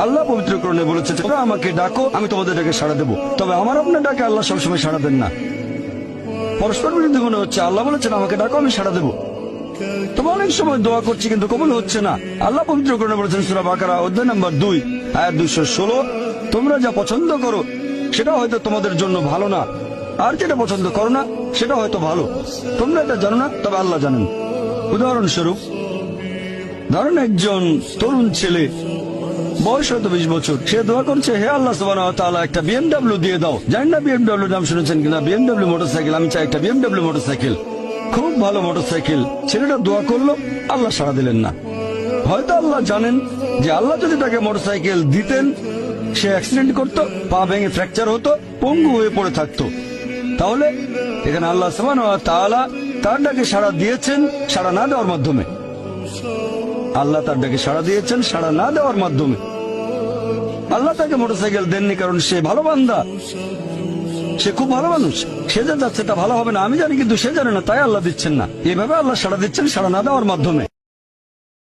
আল্লাহ পবিত্র কোরআনে বলেছে, তোমরা আমাকে ডাকো, আমি তোমাদের ডাকে সাড়া দেবো। তবে আমার আপনার ডাকে আল্লাহ সবসময় সাড়া দেন না। পরস্পর বিরোধী মনে হচ্ছে। আল্লাহ বলেছেন আমাকে ডাকো, আমি সাড়া দেবো। তবে অনেক সময় দোয়া করছি কিন্তু কবুল হচ্ছে না। আল্লাহ পবিত্র কোরআনে বলেছেন সূরা বাকারা অধ্যায় নম্বর 2 আয়াত 216, তোমরা যা পছন্দ করো সেটা হয়তো তোমাদের জন্য ভালো না, আর যেটা পছন্দ করো না সেটা হয়তো ভালো। তোমরা এটা জানো না, তবে আল্লাহ জানেন। উদাহরণস্বরূপ ধরেন একজন তরুণ ছেলে, বয়স হয়তো 20 বছর, সে দোয়া করছে, হে আল্লাহ সুবহানাহু ওয়া তাআলা একটা BMW দিয়ে দাও। জানি না BMW নাম শুনেছেন কিনা, BMW মোটরসাইকেল। আমি চাই একটা BMW মোটরসাইকেল, খুব ভালো মোটরসাইকেল। ছেলেটা দোয়া করলো, আল্লাহ সাড়া দিলেন না। হয়তো আল্লাহ জানেন যে আল্লাহ যদি তাকে মোটরসাইকেল দিতেন, সে অ্যাক্সিডেন্ট করতো, পা ভেঙে ফ্র্যাকচার হতো, পঙ্গু হয়ে পড়ে থাকতো। তাহলে এখানে আল্লাহ সুবহানাহু ওয়া তাআলা তার ডাকে সাড়া দিয়েছেন সাড়া না দেওয়ার মাধ্যমে। আল্লাহ তার ডাকে সাড়া দিয়েছেন সাড়া না দেওয়ার মাধ্যমে। আল্লাহ তাকে মোটরসাইকেল দেননি কারণ সে ভালো বান্দা, সে খুব ভালো মানুষ, সে যা যাচ্ছে তা ভালো হবে না আমি জানি, কিন্তু সে জানে না, তাই আল্লাহ দিচ্ছেন না। এভাবে আল্লাহ সাড়া দিচ্ছেন সাড়া না দেওয়ার মাধ্যমে।